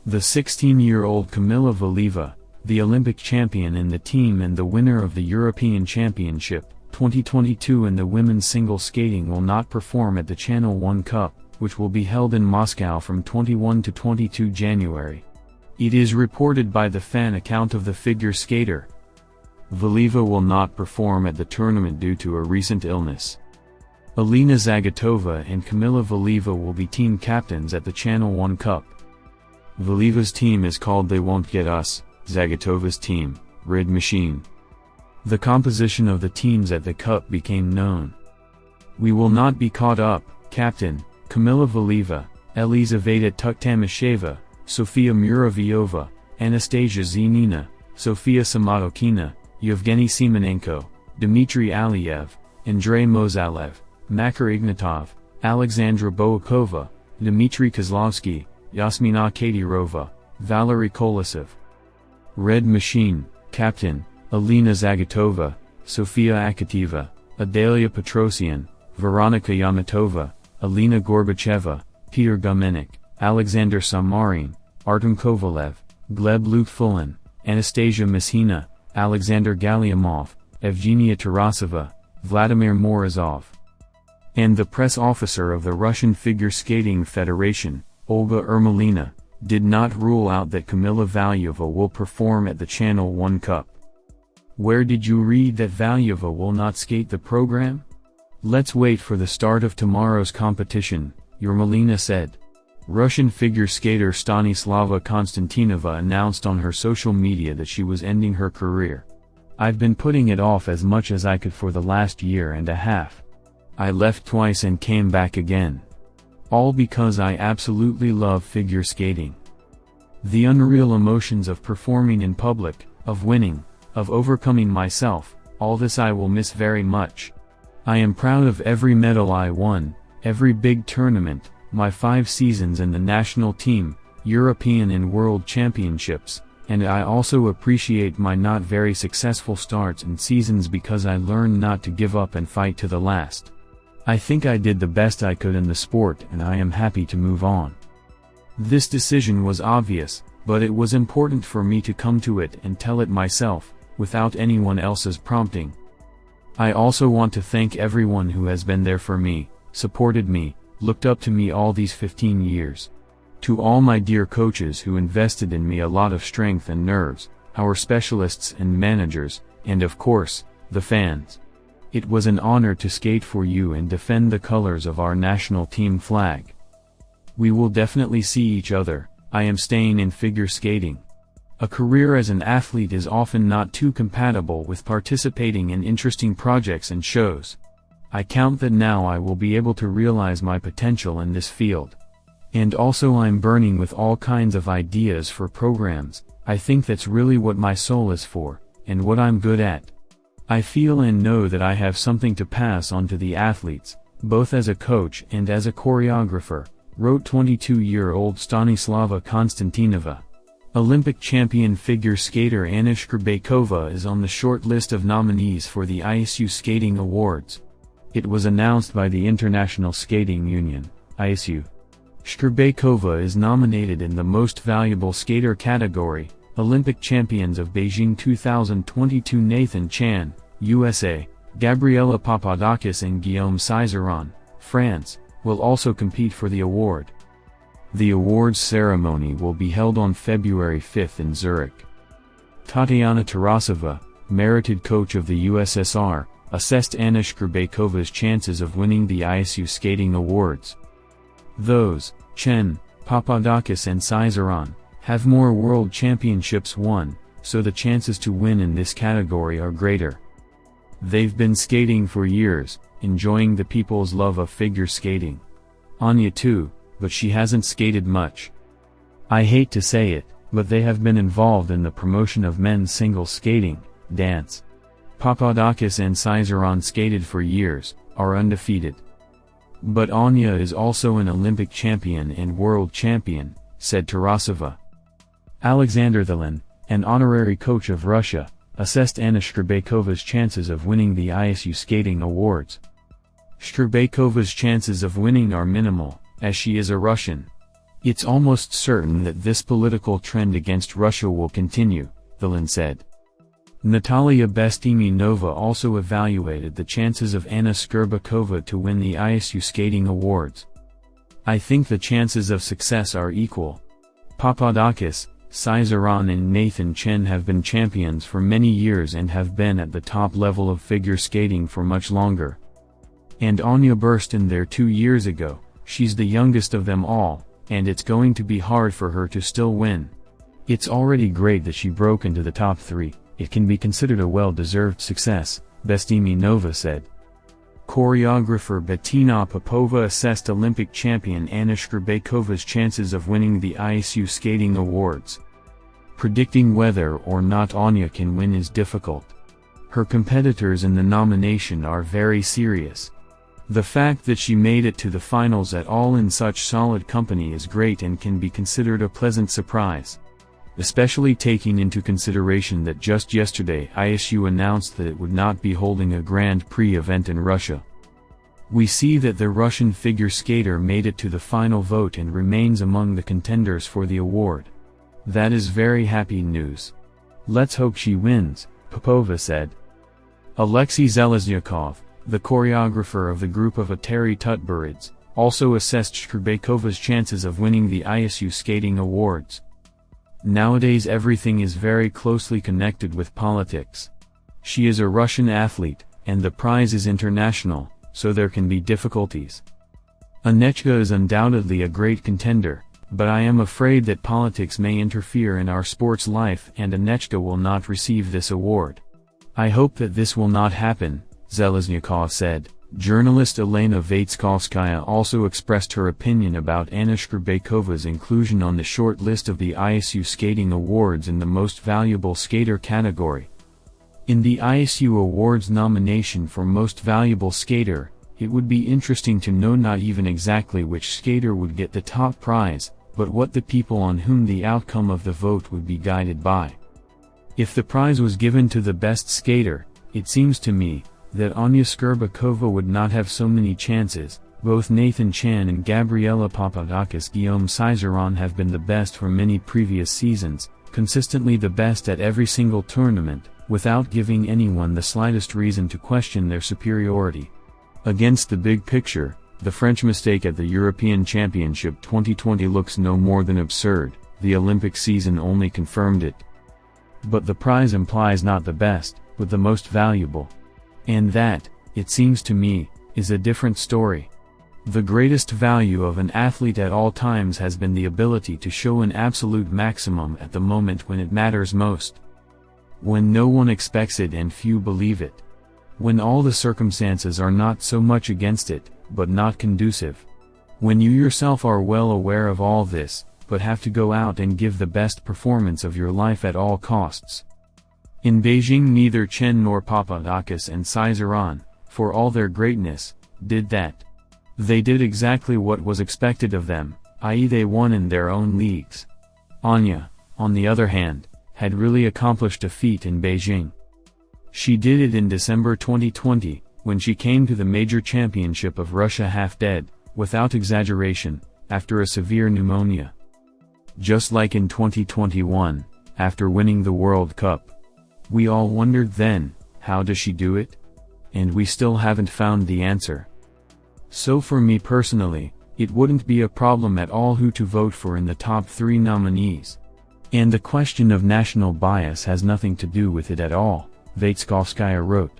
The 16-year-old Kamila Valieva, the Olympic champion in the team and the winner of the European Championship 2022 in the women's single skating, will not perform at the Channel 1 Cup, which will be held in Moscow from 21 to 22 January. It is reported by the fan account of the figure skater. Valieva will not perform at the tournament due to a recent illness. Alina Zagitova and Kamila Valieva will be team captains at the Channel 1 Cup. Valieva's team is called They Won't Get Us, Zagitova's team, Red Machine. The composition of the teams at the Cup became known. We will not be caught up, Captain, Kamila Valieva, Elizaveta Tuktamasheva, Sofia Muravyova, Anastasia Zenina, Sofia Samadokina, Yevgeny Simonenko, Dmitry Aliev, Andrei Mozalev, Makar Ignatov, Alexandra Boakova, Dmitry Kozlovsky, Yasmina Kadyrova, Valery Kolosov. Red Machine, Captain, Alina Zagitova, Sofia Akateva, Adalia Petrosian, Veronika Yamatova, Alina Gorbacheva, Peter Gumenik, Alexander Samarin, Artem Kovalev, Gleb Lukfulin, Anastasia Mishina, Alexander Galyamov, Evgenia Tarasova, Vladimir Morozov. And the press officer of the Russian Figure Skating Federation, Olga Ermelina, did not rule out that Kamila Valieva will perform at the Channel 1 Cup. Where did you read that Valieva will not skate the program? Let's wait for the start of tomorrow's competition, Ermelina said. Russian figure skater Stanislava Konstantinova announced on her social media that she was ending her career. I've been putting it off as much as I could for the last year and a half. I left twice and came back again. All because I absolutely love figure skating. The unreal emotions of performing in public, of winning, of overcoming myself, all this I will miss very much. I am proud of every medal I won, every big tournament, my 5 seasons in the national team, European and World Championships, and I also appreciate my not very successful starts and seasons because I learned not to give up and fight to the last. I think I did the best I could in the sport and I am happy to move on. This decision was obvious, but it was important for me to come to it and tell it myself, without anyone else's prompting. I also want to thank everyone who has been there for me, supported me, looked up to me all these 15 years. To all my dear coaches who invested in me a lot of strength and nerves, our specialists and managers, and of course, the fans. It was an honor to skate for you and defend the colors of our national team flag. We will definitely see each other. I am staying in figure skating. A career as an athlete is often not too compatible with participating in interesting projects and shows. I count that now I will be able to realize my potential in this field. And also I'm burning with all kinds of ideas for programs. I think that's really what my soul is for, and what I'm good at. I feel and know that I have something to pass on to the athletes, both as a coach and as a choreographer, wrote 22-year-old Stanislava Konstantinova. Olympic champion figure skater Anna Shcherbakova is on the short list of nominees for the ISU Skating Awards. It was announced by the International Skating Union, ISU. Shcherbakova is nominated in the Most Valuable Skater category. Olympic champions of Beijing 2022 Nathan Chan, USA, Gabriela Papadakis and Guillaume Cizeron, France, will also compete for the award. The awards ceremony will be held on February 5 in Zurich. Tatiana Tarasova, merited coach of the USSR, assessed Anna Shcherbakova's chances of winning the ISU Skating Awards. Those, Chen, Papadakis and Cizeron, have more world championships won, so the chances to win in this category are greater. They've been skating for years, enjoying the people's love of figure skating. Anya too, but she hasn't skated much. I hate to say it, but they have been involved in the promotion of men's single skating, dance. Papadakis and Cizeron skated for years, are undefeated. But Anya is also an Olympic champion and world champion, said Tarasova. Alexander Thelin, an honorary coach of Russia, assessed Anna Shcherbakova's chances of winning the ISU Skating Awards. Shcherbakova's chances of winning are minimal, as she is a Russian. It's almost certain that this political trend against Russia will continue, Vilin said. Natalia Bestiminova also evaluated the chances of Anna Shcherbakova to win the ISU skating awards. I think the chances of success are equal. Papadakis, Cizeron and Nathan Chen have been champions for many years and have been at the top level of figure skating for much longer. And Anya burst in there 2 years ago. She's the youngest of them all, and it's going to be hard for her to still win. It's already great that she broke into the top 3, it can be considered a well-deserved success, Bestiminova said. Choreographer Bettina Popova assessed Olympic champion Anna Shcherbakova's chances of winning the ISU skating awards. Predicting whether or not Anya can win is difficult. Her competitors in the nomination are very serious. The fact that she made it to the finals at all in such solid company is great and can be considered a pleasant surprise. Especially taking into consideration that just yesterday ISU announced that it would not be holding a Grand Prix event in Russia. We see that the Russian figure skater made it to the final vote and remains among the contenders for the award. That is very happy news. Let's hope she wins, Popova said. Alexei Zheleznyakov, the choreographer of the group of Atari Tutburids, also assessed Shcherbakova's chances of winning the ISU skating awards. Nowadays everything is very closely connected with politics. She is a Russian athlete, and the prize is international, so there can be difficulties. Anechka is undoubtedly a great contender, but I am afraid that politics may interfere in our sports life and Anechka will not receive this award. I hope that this will not happen, Zheleznyakov said. Journalist Elena Vaitskovskaya also expressed her opinion about Anna Shcherbakova's inclusion on the short list of the ISU Skating Awards in the Most Valuable Skater category. In the ISU Awards nomination for Most Valuable Skater, it would be interesting to know not even exactly which skater would get the top prize, but what the people on whom the outcome of the vote would be guided by. If the prize was given to the best skater, it seems to me that Anya Shcherbakova would not have so many chances. Both Nathan Chen and Gabriela Papadakis-Guillaume Cizeron have been the best for many previous seasons, consistently the best at every single tournament, without giving anyone the slightest reason to question their superiority. Against the big picture, the French mistake at the European Championship 2020 looks no more than absurd. The Olympic season only confirmed it. But the prize implies not the best, but the most valuable. And that, it seems to me, is a different story. The greatest value of an athlete at all times has been the ability to show an absolute maximum at the moment when it matters most. When no one expects it and few believe it. When all the circumstances are not so much against it, but not conducive. When you yourself are well aware of all this, but have to go out and give the best performance of your life at all costs. In Beijing neither Chen nor Papadakis and Cizeron, for all their greatness, did that. They did exactly what was expected of them, i.e. they won in their own leagues. Anya, on the other hand, had really accomplished a feat in Beijing. She did it in December 2020, when she came to the major championship of Russia half-dead, without exaggeration, after a severe pneumonia. Just like in 2021, after winning the World Cup. We all wondered then, how does she do it? And we still haven't found the answer. So for me personally, it wouldn't be a problem at all who to vote for in the top 3 nominees. And the question of national bias has nothing to do with it at all, Vaitskovskaya wrote.